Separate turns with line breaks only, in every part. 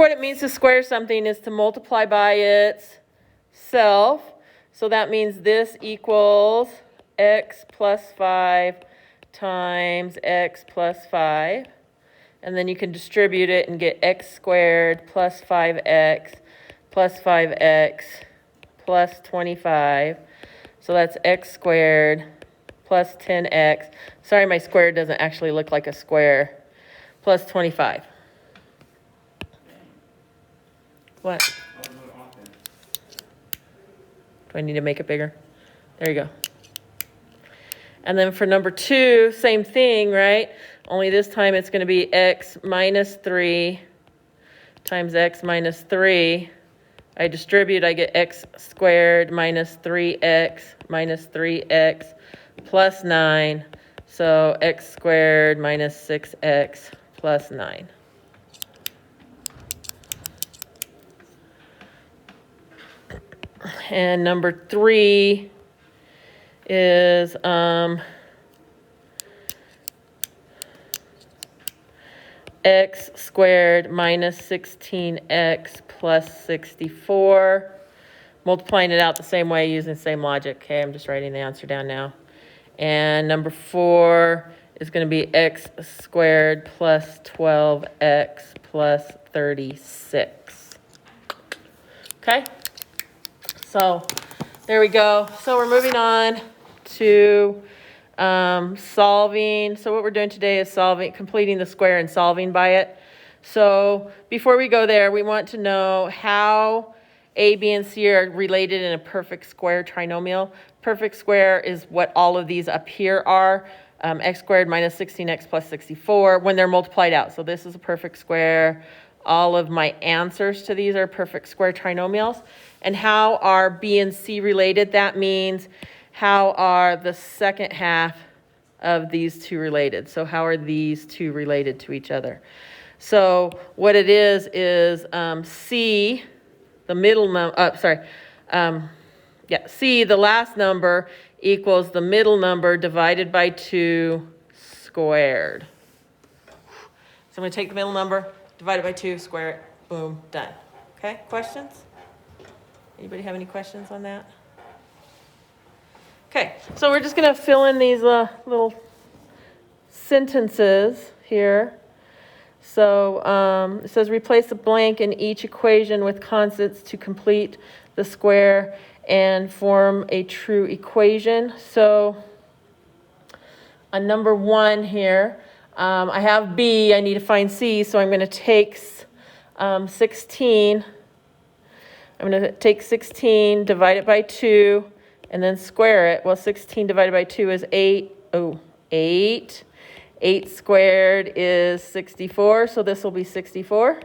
what it means to square something is to multiply by itself. So that means this equals x plus 5 times x plus 5. And then you can distribute it and get x squared plus 5x plus 5x plus 25. So that's x squared plus 10x. Sorry, my square doesn't actually look like a square. Plus 25. What? Do I need to make it bigger? There you go. And then for number 2, same thing, right? Only this time it's going to be x minus 3 times x minus 3. I distribute, I get x squared minus 3x plus 9. So x squared minus 6x plus 9. And number 3 is x squared minus 16x plus 64. Multiplying it out the same way using the same logic. Okay, I'm just writing the answer down now. And number 4 is going to be x squared plus 12x plus 36. Okay, so there we go. So we're moving on to solving. So what we're doing today is completing the square and solving by it. So before we go there, we want to know how A, B, and C are related in a perfect square trinomial. Perfect square is what all of these up here are. X squared minus 16x plus 64 when they're multiplied out. So this is a perfect square. All of my answers to these are perfect square trinomials. And how are B and C related? That means how are the second half of these two related? So how are these two related to each other? So what it is C, the middle number, C, the last number, equals the middle number divided by 2 squared. So I'm going to take the middle number, divide it by 2, square it, boom, done. Okay, questions? Anybody have any questions on that? Okay, so we're just going to fill in these little sentences here. So it says replace a blank in each equation with constants to complete the square and form a true equation. So on number 1 here, I have B, I need to find C, so I'm going to take 16. I'm going to take 16, divide it by 2, and then square it. Well, 16 divided by 2 is 8. Oh, 8. 8 squared is 64, so this will be 64.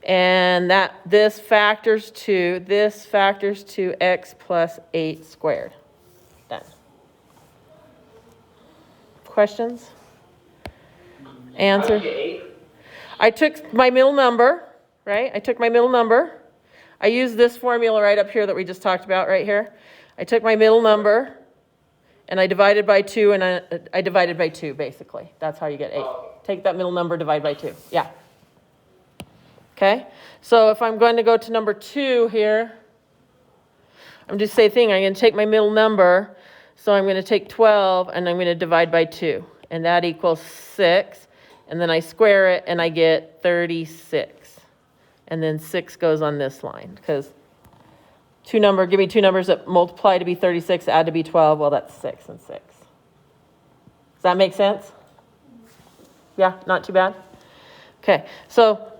And this factors to x plus 8 squared. Done. Questions? Answer? I took my middle number, right? I took my middle number. I used this formula right up here that we just talked about right here. I took my middle number and I divided by 2, and I divided by 2 basically. That's how you get 8. Take that middle number, divide by 2. Yeah. Okay, so if I'm going to go to number 2 here, I'm just the same thing. I'm going to take my middle number, so I'm going to take 12, and I'm going to divide by 2, and that equals 6, and then I square it, and I get 36, and then 6 goes on this line, because give me two numbers that multiply to be 36, add to be 12, well, that's 6 and 6. Does that make sense? Yeah, not too bad? Okay, so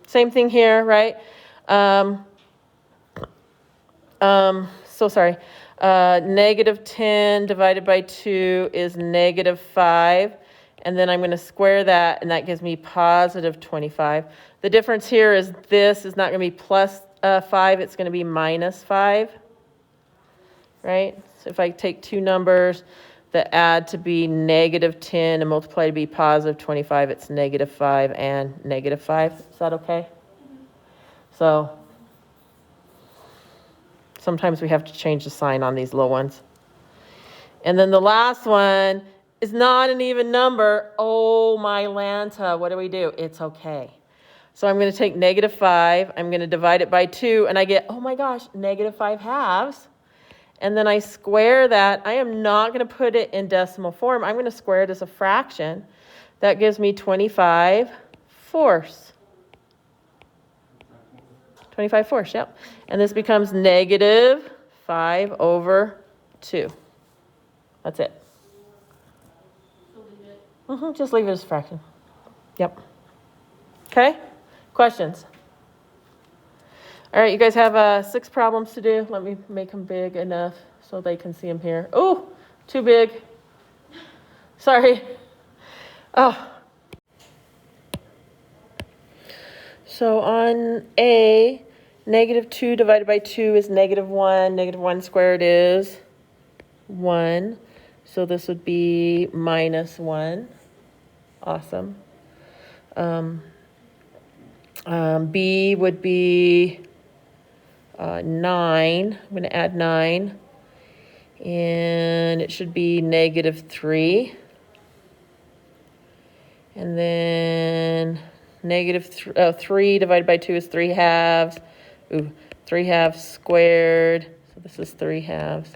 same thing here, right? Negative 10 divided by 2 is negative 5. And then I'm going to square that, and that gives me positive 25. The difference here is this is not going to be plus 5. It's going to be minus 5, right? So if I take two numbers that add to be negative 10 and multiply to be positive 25, it's negative 5 and negative 5. Is that okay? So sometimes we have to change the sign on these little ones. And then the last one is not an even number. Oh, my Lanta, what do we do? It's okay. So I'm going to take negative 5. I'm going to divide it by 2, and I get, oh my gosh, negative 5 halves. And then I square that. I am not going to put it in decimal form. I'm going to square it as a fraction. That gives me 25 fourths. 25 fourths, yep. And this becomes negative 5 over 2. That's it. Just leave it as a fraction. Yep. Okay? Questions? All right, you guys have 6 problems to do. Let me make them big enough so they can see them here. Oh, too big. Sorry. Oh. So on A, negative 2 divided by 2 is negative 1. Negative 1 squared is 1. So this would be minus 1. Awesome. B would be 9. I'm going to add 9. And it should be negative 3. And then negative 3 divided by 2 is 3 halves. Ooh, 3 halves squared. So this is 3 halves.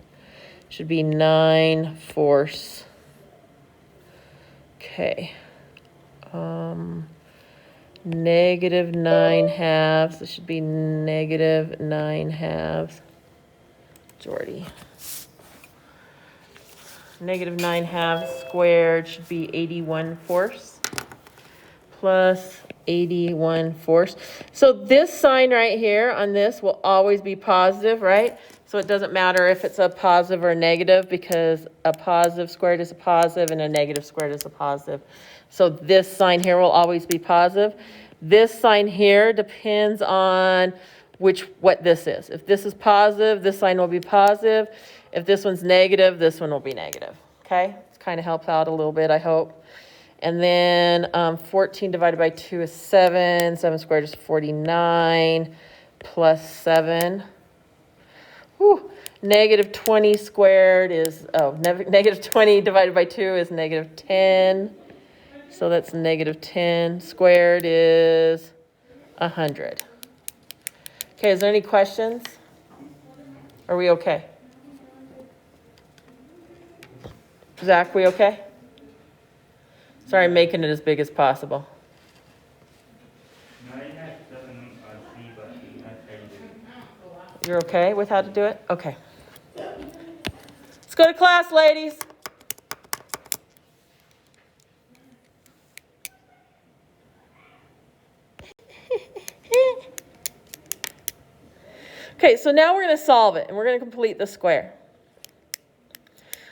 Should be 9 fourths. Okay. Negative 9 halves. This should be negative 9 halves. Jordy. Negative 9 halves squared should be 81 fourths. Plus 81 fourths. So this sign right here on this will always be positive, right? So it doesn't matter if it's a positive or a negative, because a positive squared is a positive and a negative squared is a positive. So this sign here will always be positive. This sign here depends on what this is. If this is positive, this sign will be positive. If this one's negative, this one will be negative. Okay? It kind of helps out a little bit, I hope. And then 14 divided by 2 is 7. 7 squared is 49 plus 7. Whew. Negative 20 squared is, negative 20 divided by 2 is negative 10. So that's negative 10 squared is 100. Okay, is there any questions? Are we okay? Zach, we okay? Sorry, I'm making it as big as possible. You're okay with how to do it? Okay. Let's go to class, ladies. Okay, so now we're going to solve it, and we're going to complete the square.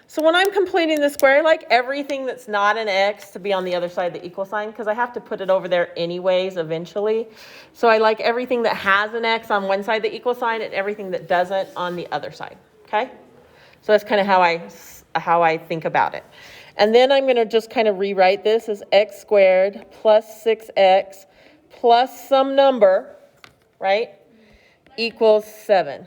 So when I'm completing the square, I like everything that's not an x to be on the other side of the equal sign, because I have to put it over there anyways eventually. So I like everything that has an x on one side of the equal sign and everything that doesn't on the other side. Okay? So that's kind of how I think about it. And then I'm going to just kind of rewrite this as x squared plus 6x plus some number, right, equals 7.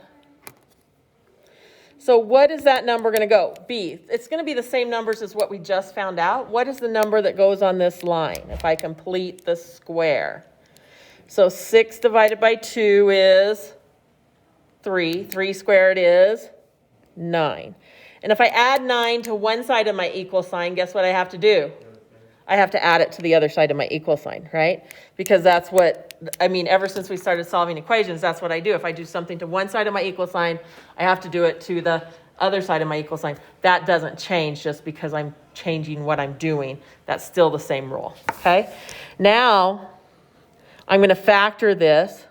So what is that number going to go? B. It's going to be the same numbers as what we just found out. What is the number that goes on this line if I complete the square? So 6 divided by 2 is 3. 3 squared is 9. And if I add 9 to one side of my equal sign, guess what I have to do? I have to add it to the other side of my equal sign, right? Because that's what, ever since we started solving equations, that's what I do. If I do something to one side of my equal sign, I have to do it to the other side of my equal sign. That doesn't change just because I'm changing what I'm doing. That's still the same rule, okay? Now, I'm going to factor this.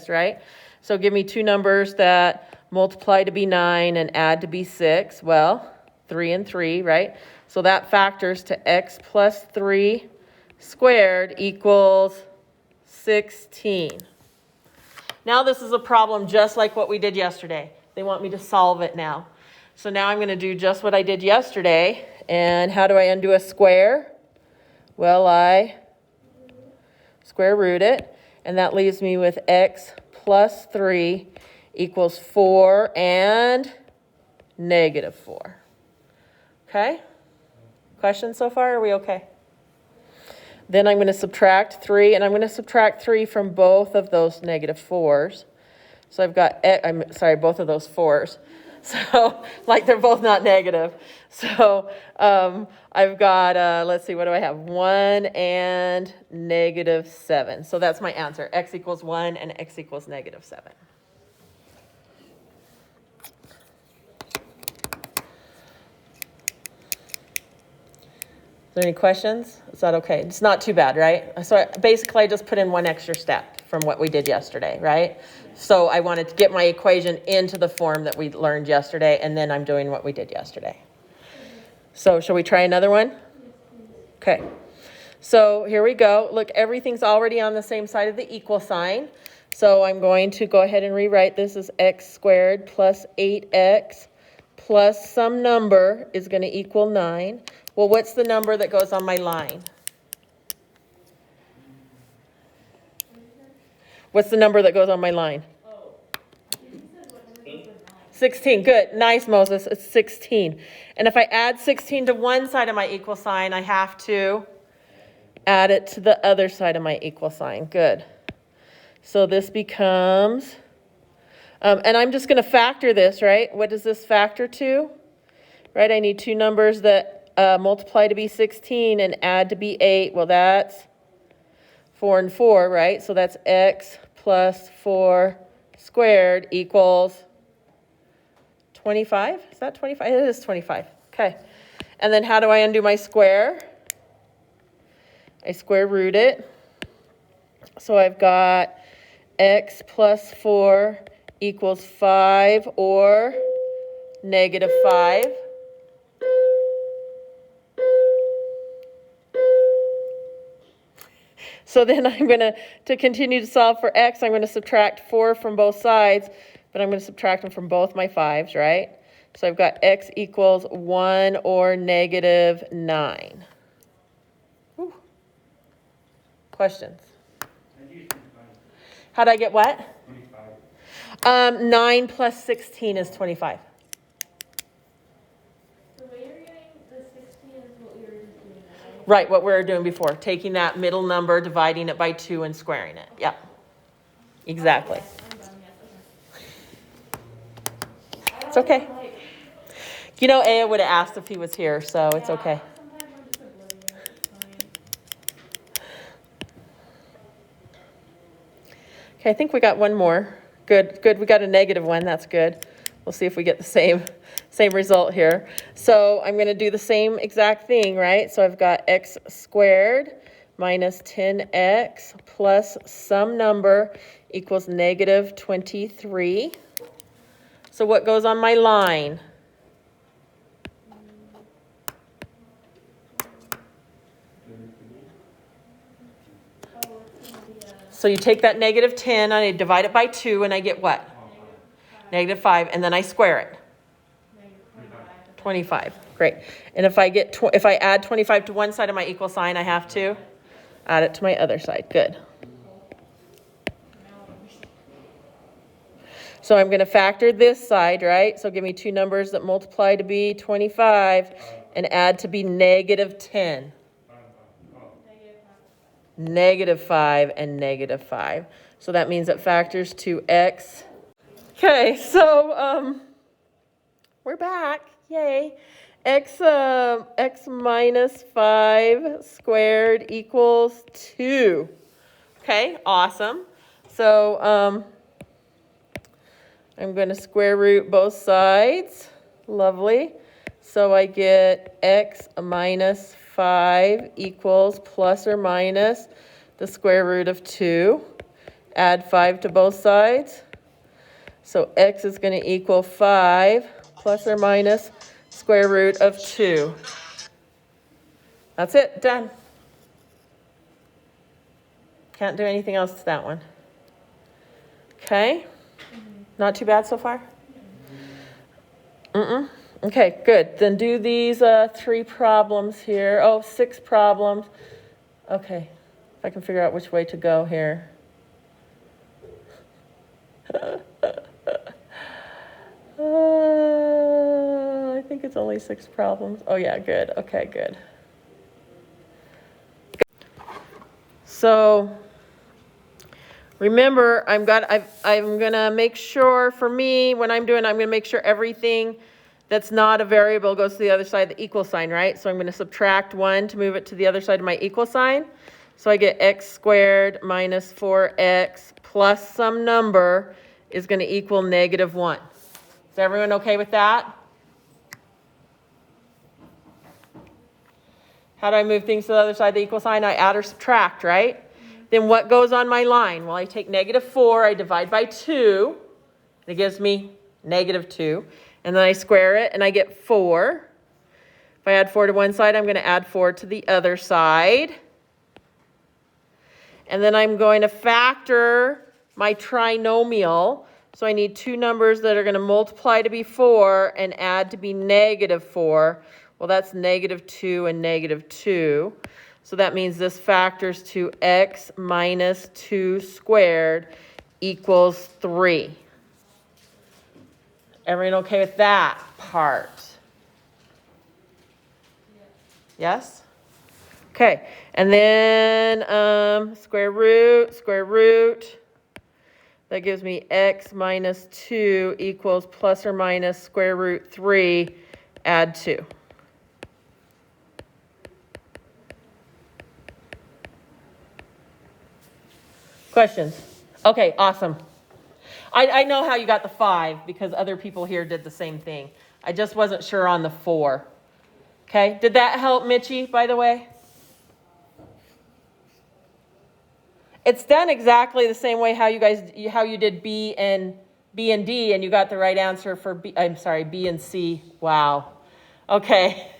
Right? So give me two numbers that multiply to be 9 and add to be 6. Well, 3 and 3, right? So that factors to x plus 3 squared equals 16. Now this is a problem just like what we did yesterday. They want me to solve it now. So now I'm going to do just what I did yesterday. And how do I undo a square? Well, I square root it. And that leaves me with x plus 3 equals 4 and negative 4. Okay? Questions so far? Are we okay? Then I'm going to subtract 3, and I'm going to subtract 3 from both of those -4s. So I've got, I'm sorry, both of those 4s. So, like they're both not negative. So I've got, let's see, what do I have? 1 and -7. So that's my answer. X equals 1 and x equals -7. Is there any questions? Is that okay? It's not too bad, right? So basically I just put in one extra step from what we did yesterday, right? So I wanted to get my equation into the form that we learned yesterday, and then I'm doing what we did yesterday. So shall we try another one? Okay. So here we go. Look, everything's already on the same side of the equal sign. So I'm going to go ahead and rewrite this as x squared plus 8x plus some number is going to equal 9. Well, what's the number that goes on my line? What's the number that goes on my line? 16. Good. Nice, Moses. It's 16. And if I add 16 to one side of my equal sign, I have to add it to the other side of my equal sign. Good. So this becomes, and I'm just going to factor this, right? What does this factor to? Right? I need two numbers that multiply to be 16 and add to be 8. Well, that's 4 and 4, right? So that's x plus 4 squared equals 25. Is that 25? It is 25. Okay. And then how do I undo my square? I square root it. So I've got x plus 4 equals 5 or -5. So then I'm going to continue to solve for x, I'm going to subtract 4 from both sides, but I'm going to subtract them from both my 5s, right? So I've got x equals 1 or -9. Whew. Questions? How'd I get what? 25. 9 plus 16 is 25. Right, what we were doing before, taking that middle number, dividing it by 2, and squaring it. Yeah, exactly. It's okay. You know, Aya would have asked if he was here, so it's okay. Okay, I think we got one more. Good, good. We got a -1. That's good. We'll see if we get the same result here. So I'm going to do the same exact thing, right? So I've got x squared minus 10x plus some number equals -23. So what goes on my line? So you take that -10 and I divide it by 2 and I get what? -5, and then I square it. 25. Great. And if I add 25 to one side of my equal sign, I have to add it to my other side. Good. So I'm going to factor this side, right? So give me two numbers that multiply to be 25 and add to be -10. -5 and -5. So that means it factors to x. Okay, so we're back. Yay. X minus 5 squared equals 2. Okay, awesome. So I'm going to square root both sides. Lovely. So I get x minus 5 equals plus or minus the square root of 2. Add 5 to both sides. So x is going to equal 5 plus or minus square root of 2. That's it, done. Can't do anything else to that one. Okay, not too bad so far? Okay, good. Then do these 3 problems here. Oh, 6 problems. Okay, if I can figure out which way to go here. I think it's only 6 problems. Oh yeah, good. Okay, good. So remember, I'm gonna make sure, for me, when I'm doing, I'm gonna make sure everything that's not a variable goes to the other side of the equal sign, right? So I'm gonna subtract 1 to move it to the other side of my equal sign. So I get x squared minus 4x plus some number is gonna equal -1. Is everyone okay with that? How do I move things to the other side of the equal sign? I add or subtract, right? Then what goes on my line? Well, I take -4, I divide by 2, and it gives me -2. And then I square it, and I get 4. If I add 4 to one side, I'm going to add 4 to the other side. And then I'm going to factor my trinomial. So I need two numbers that are going to multiply to be 4 and add to be -4. Well, that's -2 and -2. So that means this factors to x minus 2 squared equals 3. Everyone okay with that part? Yes? Okay, and then square root. That gives me x minus 2 equals plus or minus square root 3, add 2. Questions? Okay, awesome. I know how you got the 5 because other people here did the same thing. I just wasn't sure on the 4. Okay, did that help, Mitchie, by the way? It's done exactly the same way how you did B and D, and you got the right answer for B. I'm sorry, B and C. Wow. Okay.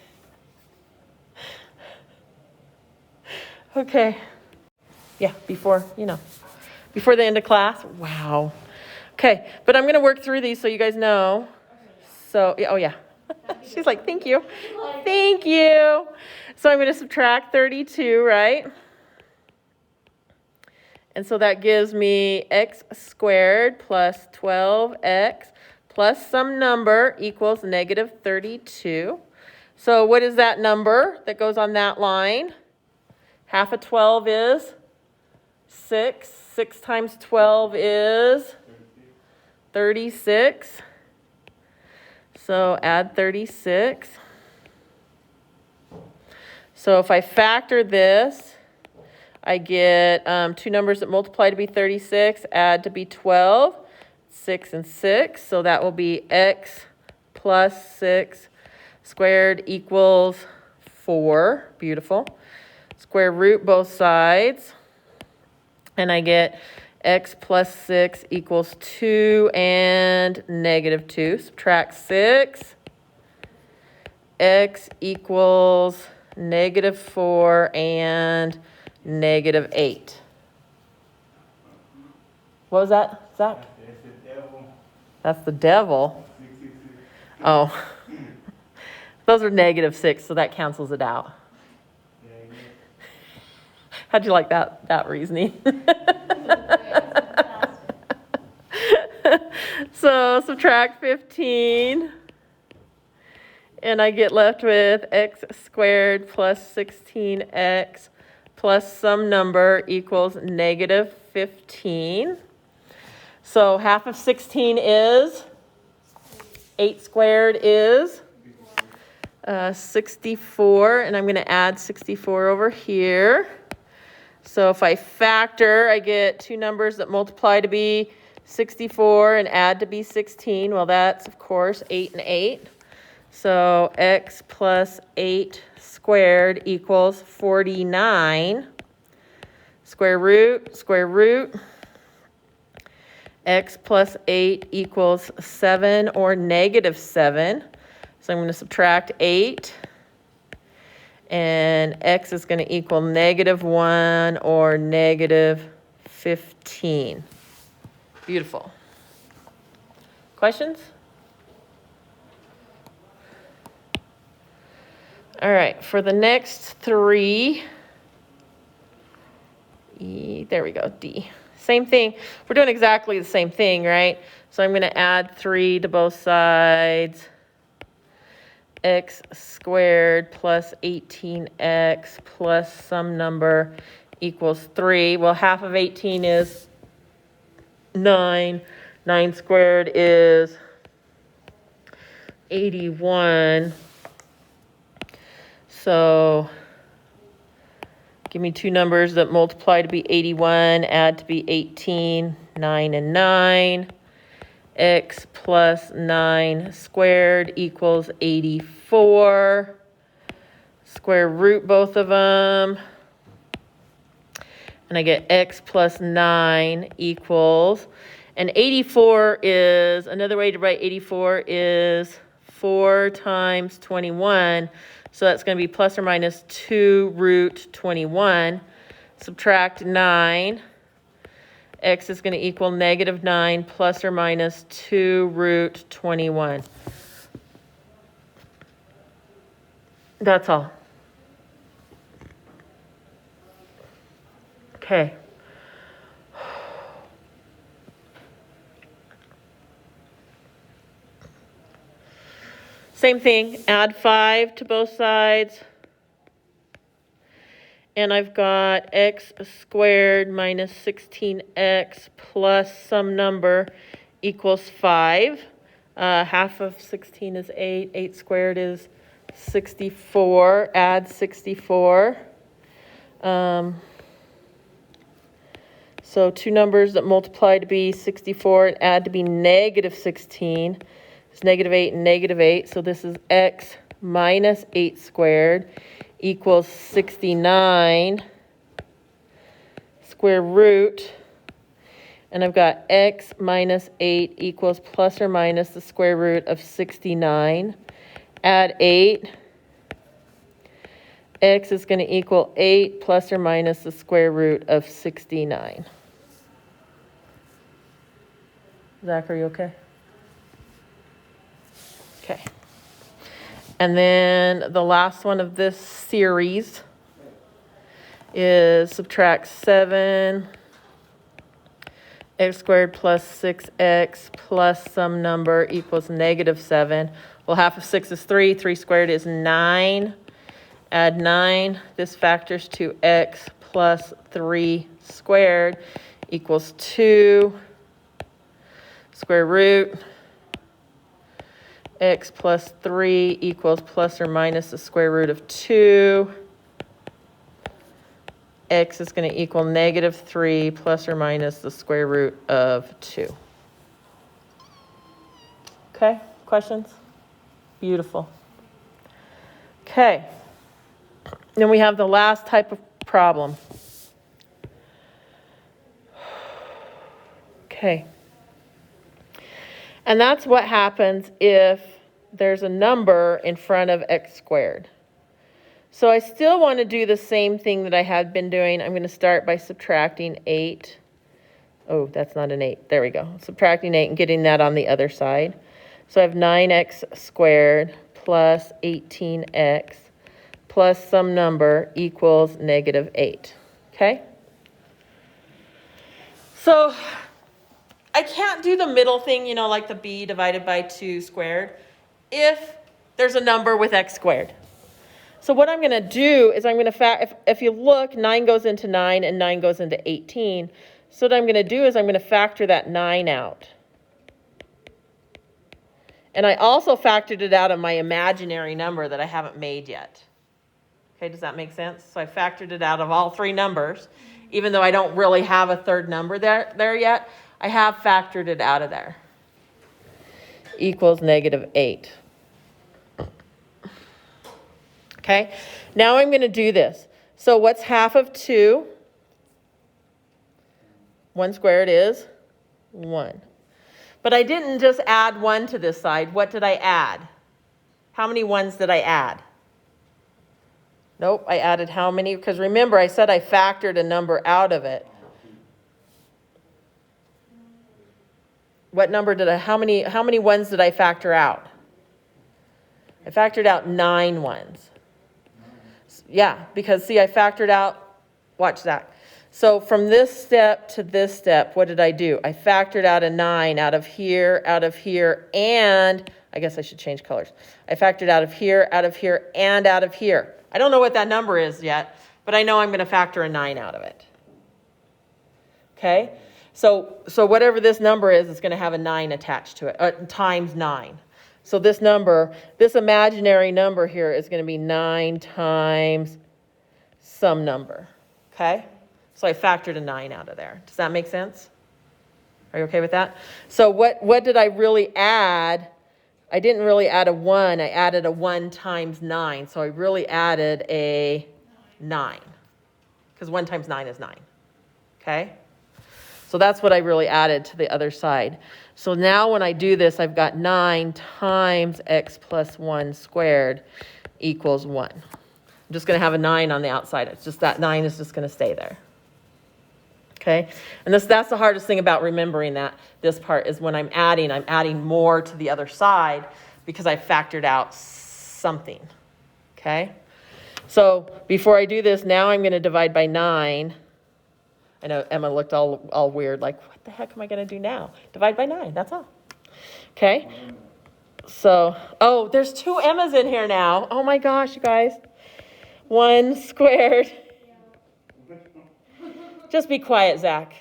Okay. Yeah, before the end of class. Wow. Okay, but I'm going to work through these so you guys know. So, oh yeah. She's like, thank you. Thank you. So I'm going to subtract 32, right? And so that gives me x squared plus 12x plus some number equals -32. So what is that number that goes on that line? Half of 12 is 6. 6 times 12 is 36. So add 36. So if I factor this, I get two numbers that multiply to be 36, add to be 12, 6 and 6. So that will be x plus 6 squared equals 4. Beautiful. Square root both sides. And I get x plus 6 equals 2 and -2. Subtract 6. X equals -4 and -8. What was that, Zach?
That's the devil.
That's the devil.
666.
Oh. Those are -6, so that cancels it out.
Yeah, yeah.
How'd you like that reasoning? So subtract 15. And I get left with x squared plus 16x plus some number equals -15. So half of 16 is, 8 squared is 64, and I'm going to add 64 over here. So if I factor, I get two numbers that multiply to be 64 and add to be 16. Well, that's, of course, 8 and 8. So x plus 8 squared equals 49. Square root. X plus 8 equals 7 or -7. So I'm going to subtract 8. And x is going to equal -1 or -15. Beautiful. Questions? All right, for the next 3, there we go, D. Same thing. We're doing exactly the same thing, right? So I'm going to add 3 to both sides. X squared plus 18x plus some number equals 3. Well, half of 18 is 9. 9 squared is 81. So give me two numbers that multiply to be 81, add to be 18, 9 and 9. X plus 9 squared equals 84. Square root both of them. And I get x plus 9 equals, and 84 is, another way to write 84 is 4 times 21. So that's going to be plus or minus 2 root 21. Subtract 9. X is going to equal negative 9 plus or minus 2 root 21. That's all. Okay. Same thing, add 5 to both sides. And I've got x squared minus 16x plus some number equals 5. Half of 16 is 8. 8 squared is 64. Add 64. So two numbers that multiply to be 64 and add to be negative 16 is negative 8 and negative 8. So this is x minus 8 squared equals 69 square root. And I've got x minus 8 equals plus or minus the square root of 69. Add 8. X is going to equal 8 plus or minus the square root of 69. Zach, are you okay? Okay. And then the last one of this series is subtract 7 x squared plus 6x plus some number equals negative 7. Well, half of 6 is 3. 3 squared is 9. Add 9. This factors to x plus 3 squared equals 2. Square root. X plus 3 equals plus or minus the square root of 2. X is going to equal negative 3 plus or minus the square root of 2. Okay, questions? Beautiful. Okay. Then we have the last type of problem. Okay. And that's what happens if there's a number in front of x squared. So I still want to do the same thing that I had been doing. I'm going to start by subtracting 8. Oh, that's not an 8. There we go. Subtracting 8 and getting that on the other side. So I have 9x squared plus 18x plus some number equals negative 8. Okay? So I can't do the middle thing, you know, like the b divided by 2 squared, if there's a number with x squared. So what I'm going to do is I'm going to, if you look, 9 goes into 9 and 9 goes into 18. So what I'm going to do is I'm going to factor that 9 out. And I also factored it out of my imaginary number that I haven't made yet. Okay, does that make sense? So I factored it out of all three numbers, even though I don't really have a third number there yet. I have factored it out of there. Equals negative 8. Okay, now I'm going to do this. So what's half of 2? 1 squared is 1. But I didn't just add 1 to this side. What did I add? How many 1s did I add? Nope, I added how many? Because remember, I said I factored a number out of it. What number did I, how many 1s did I factor out? I factored out 9 1s. Yeah, because see, I factored out, watch that. So from this step to this step, what did I do? I factored out a 9 out of here, and I guess I should change colors. I factored out of here, and out of here. I don't know what that number is yet, but I know I'm going to factor a 9 out of it. Okay? So whatever this number is, it's going to have a 9 attached to it, times 9. So this number, this imaginary number here is going to be 9 times some number. Okay? So I factored a 9 out of there. Does that make sense? Are you okay with that? So what did I really add? I didn't really add a 1. I added a 1 times 9. So I really added a 9. Because 1 times 9 is 9. Okay? So that's what I really added to the other side. So now when I do this, I've got 9 times x plus 1 squared equals 1. I'm just going to have a 9 on the outside. It's just that 9 is just going to stay there. Okay? And that's the hardest thing about remembering this part is when I'm adding more to the other side because I factored out something. Okay? So before I do this, now I'm going to divide by 9. I know Emma looked all weird, like, what the heck am I going to do now? Divide by 9, that's all. Okay? So, oh, there's 2 Emmas in here now. Oh my gosh, you guys. 1 squared. Just be quiet, Zach.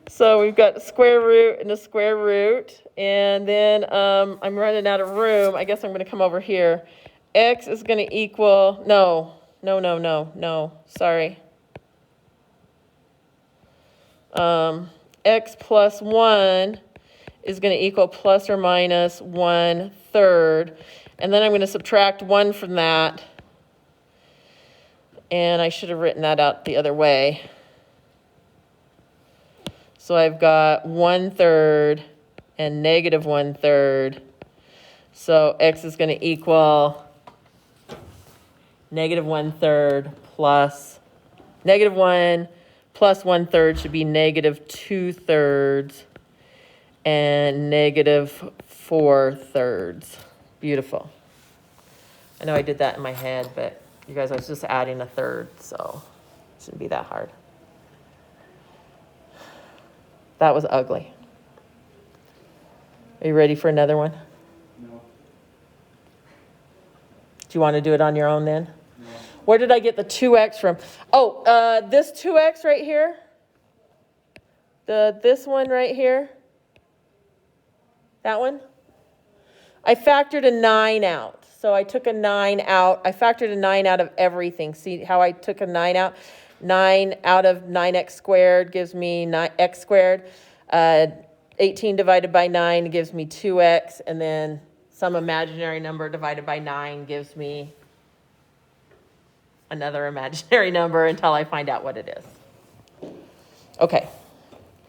So we've got a square root and a square root. And then I'm running out of room. I guess I'm going to come over here. X is going to equal, no, sorry. X plus 1 is going to equal plus or minus 1/3. And then I'm going to subtract 1 from that. And I should have written that out the other way. So I've got 1/3 and negative 1/3. So X is going to equal negative 1/3 plus negative 1 plus 1/3 should be negative 2/3 and negative 4/3. Beautiful. I know I did that in my head, but you guys, I was just adding a third, so it shouldn't be that hard. That was ugly. Are you ready for another one?
No.
Do you want to do it on your own then?
No.
Where did I get the 2x from? Oh, this 2x right here. This one right here. That one. I factored a 9 out. So I took a 9 out. I factored a 9 out of everything. See how I took a 9 out? 9 out of 9x squared gives me x squared. 18 divided by 9 gives me 2x. And then some imaginary number divided by 9 gives me another imaginary number until I find out what it is. Okay.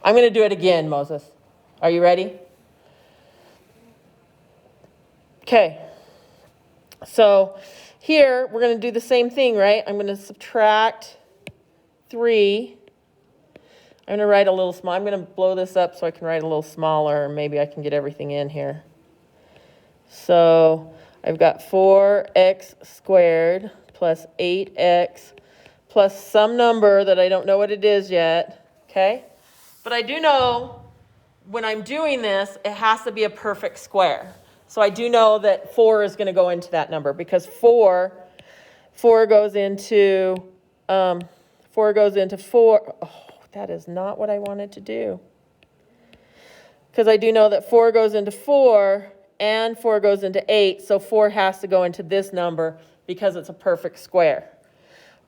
I'm going to do it again, Moses. Are you ready? Okay. So here we're going to do the same thing, right? I'm going to subtract 3. I'm going to write a little small. I'm going to blow this up so I can write a little smaller. Maybe I can get everything in here. So I've got 4x squared plus 8x plus some number that I don't know what it is yet. Okay? But I do know when I'm doing this, it has to be a perfect square. So I do know that 4 is going to go into that number because 4 goes into 4. Oh, that is not what I wanted to do. Because I do know that 4 goes into 4 and 4 goes into 8. So 4 has to go into this number because it's a perfect square.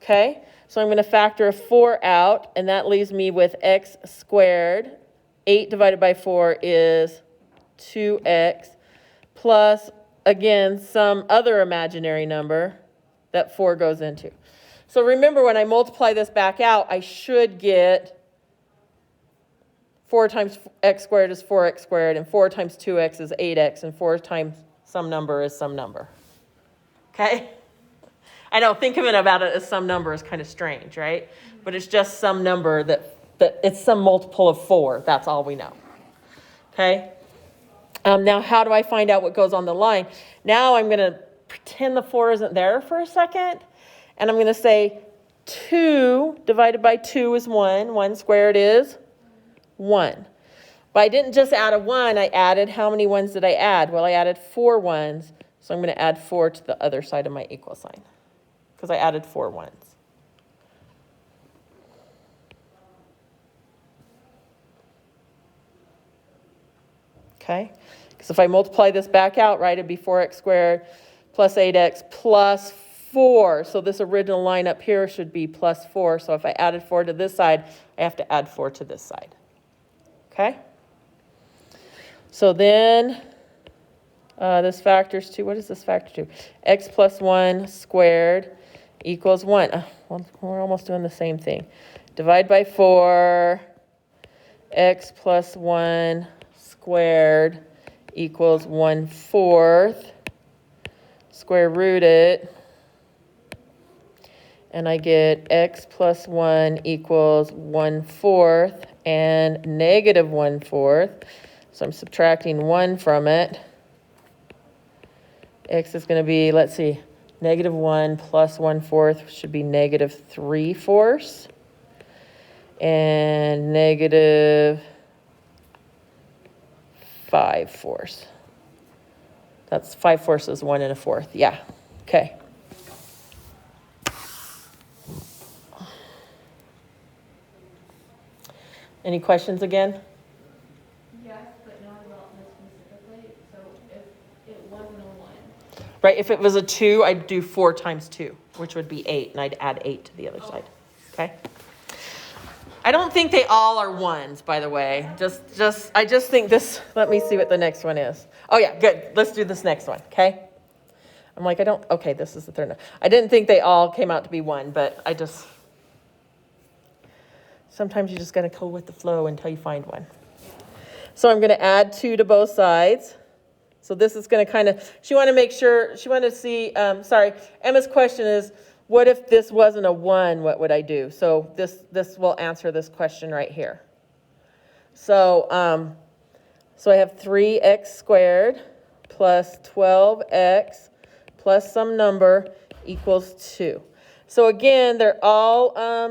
Okay? So I'm going to factor a 4 out, and that leaves me with x squared. 8 divided by 4 is 2x. Plus, again, some other imaginary number that 4 goes into. So remember, when I multiply this back out, I should get 4 times x squared is 4x squared, and 4 times 2x is 8x, and 4 times some number is some number. Okay? I know, thinking about it as some number is kind of strange, right? But it's just some number that it's some multiple of 4. That's all we know. Okay? Now, how do I find out what goes on the line? Now I'm going to pretend the 4 isn't there for a second. And I'm going to say 2 divided by 2 is 1. 1 squared is 1. But I didn't just add a 1. I added, how many ones did I add? Well, I added 4 ones. So I'm going to add 4 to the other side of my equal sign because I added 4 ones. Okay, because if I multiply this back out, right, it'd be 4x squared plus 8x plus 4. So this original line up here should be plus 4. So if I added 4 to this side, I have to add 4 to this side. Okay? So then this factors to, what does this factor to? X plus 1 squared equals 1. Well, we're almost doing the same thing. Divide by 4, x plus 1 squared equals 1/4. Square root it. And I get x plus 1 equals 1/4 and negative 1/4. So I'm subtracting 1 from it. X is going to be, let's see, negative 1 plus 1/4 should be negative 3/4. And negative 5/4. That's 5/4 is 1 1/4. Yeah. Okay. Any questions again?
Yes, but not about this specifically. So if it wasn't a 1.
Right, if it was a 2, I'd do 4 times 2, which would be 8, and I'd add 8 to the other side. Okay? I don't think they all are 1s, by the way. I just think this, let me see what the next one is. Oh yeah, good. Let's do this next one, okay? I'm like, okay, this is the third one. I didn't think they all came out to be 1, but sometimes you just got to go with the flow until you find one. So I'm going to add 2 to both sides. So this is going to kind of, she wanted to see, Emma's question is, what if this wasn't a 1, what would I do? So this will answer this question right here. So I have 3x squared plus 12x plus some number equals 2. So again, they're all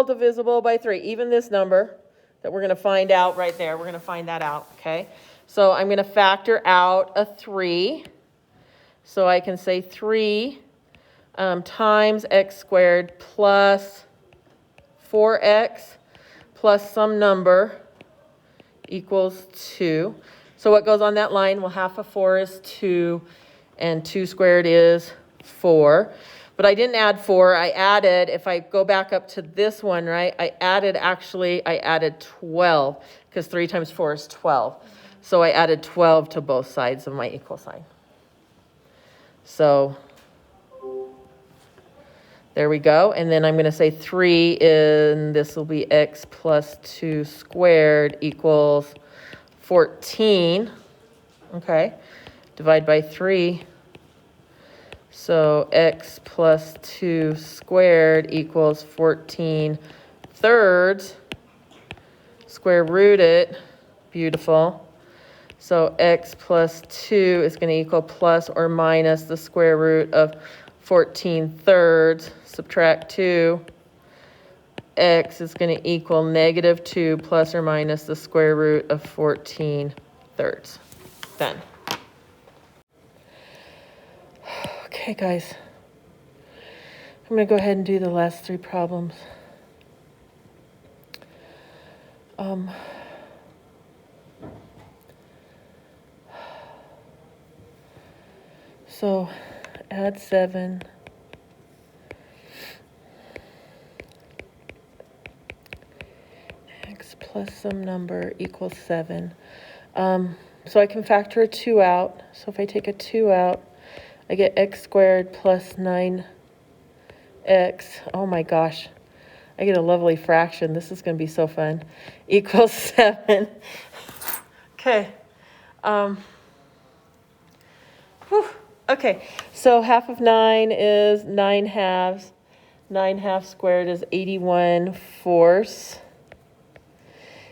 divisible by 3, even this number that we're going to find out right there. We're going to find that out, okay? So I'm going to factor out a 3. So I can say 3 times x squared plus 4x plus some number equals 2. So what goes on that line? Well, half of 4 is 2, and 2 squared is 4. But I didn't add 4. I added, if I go back up to this one, right, I added 12, because 3 times 4 is 12. So I added 12 to both sides of my equal sign. So there we go. And then I'm going to say 3, and this will be x plus 2 squared equals 14. Okay. Divide by 3. So x plus 2 squared equals 14 thirds. Square root it. Beautiful. So x plus 2 is going to equal plus or minus the square root of 14 thirds. Subtract 2. X is going to equal negative 2 plus or minus the square root of 14 thirds. Done. Okay, guys. I'm going to go ahead and do the last 3 problems. So add 7. X plus some number equals 7. So I can factor a 2 out. So if I take a 2 out, I get x squared plus 9x. Oh my gosh. I get a lovely fraction. This is going to be so fun. Equals 7. Okay. Okay. So half of 9 is 9 halves. 9 halves squared is 81 fourths.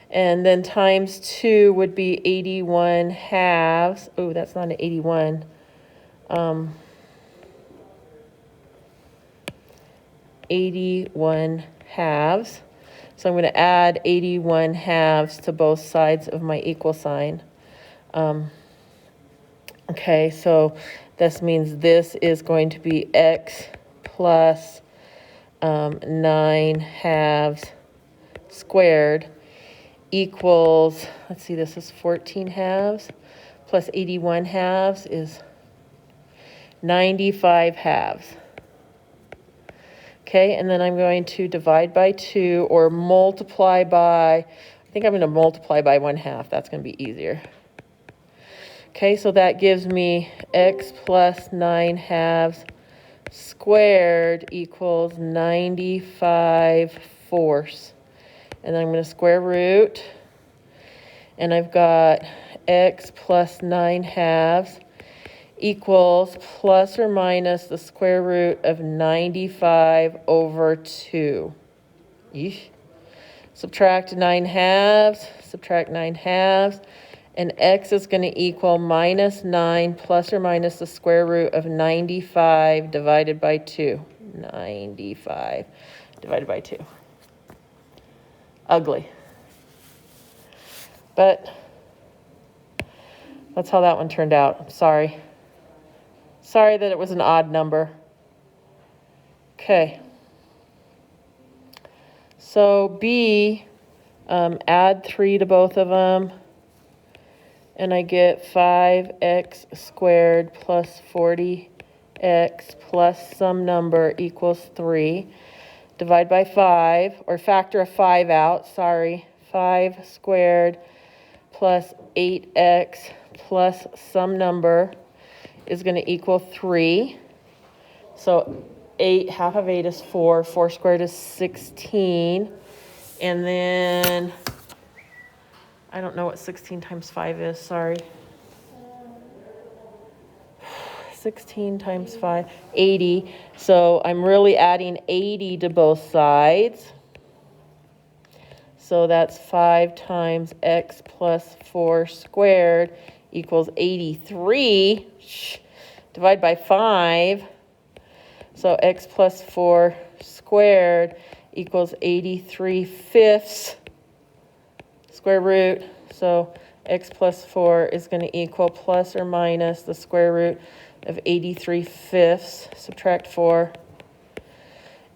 And then times 2 would be 81 halves. Oh, that's not an 81. 81 halves. So I'm going to add 81 halves to both sides of my equal sign. And Okay, so this means this is going to be x plus 9 halves squared equals, let's see, this is 14 halves plus 81 halves is 95 halves. Okay, and then I'm going to divide by 2 or multiply by, I think I'm going to multiply by 1/2. That's going to be easier. Okay, so that gives me x plus 9 halves squared equals 95 fourths. And then I'm going to square root. And I've got x plus 9 halves equals plus or minus the square root of 95 over 2. Yeesh. Subtract 9 halves, subtract 9 halves. And x is going to equal minus 9 plus or minus the square root of 95 divided by 2. 95 divided by 2. Ugly. But that's how that one turned out. I'm sorry. Sorry that it was an odd number. Okay. So B, add 3 to both of them. And I get 5x squared plus 40x plus some number equals 3. Divide by 5, or factor a 5 out, sorry. 5 squared plus 8x plus some number is going to equal 3. So 8, half of 8 is 4. 4 squared is 16. And then I don't know what 16 times 5 is, sorry. 16 times 5, 80. So I'm really adding 80 to both sides. So that's 5 times x plus 4 squared equals 83. Divide by 5. So x plus 4 squared equals 83 fifths. Square root, so x plus 4 is going to equal plus or minus the square root of 83 fifths. Subtract 4.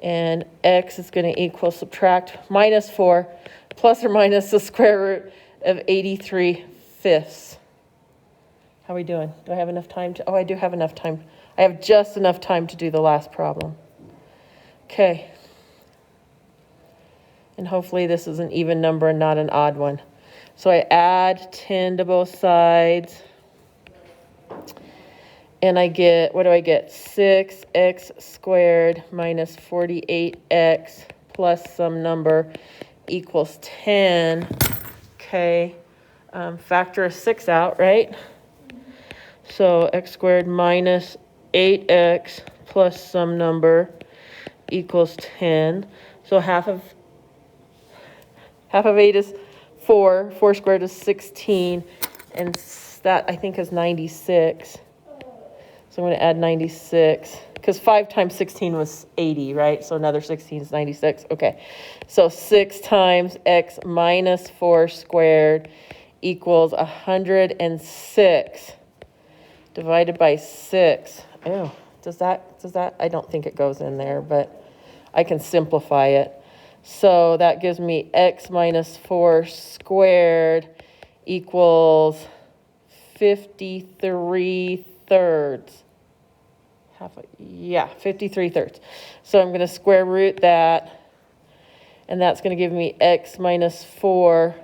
And x is going to equal, subtract minus 4, plus or minus the square root of 83 fifths. How are we doing? Do I have enough time to, oh, I do have enough time. I have just enough time to do the last problem. Okay. And hopefully this is an even number and not an odd one. So I add 10 to both sides. And I get, what do I get? 6x squared minus 48x plus some number equals 10. Okay. Factor a 6 out, right? So x squared minus 8x plus some number equals 10. So half of 8 is 4. 4 squared is 16. And that, I think, is 96. So I'm going to add 96. Because 5 times 16 was 80, right? So another 16 is 96. Okay. So 6 times x minus 4 squared equals 106. Divided by 6. Ew. Does that? I don't think it goes in there, but I can simplify it. So that gives me x minus 4 squared equals 53 thirds. 53 thirds. So I'm going to square root that, and that's going to give me x minus 4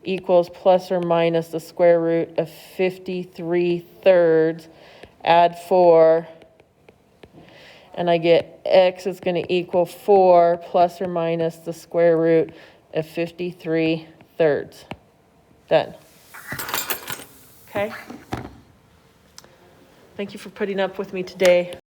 equals plus or minus the square root of 53 thirds. Add 4. And I get x is going to equal 4 plus or minus the square root of 53 thirds. Done. Okay? Thank you for putting up with me today.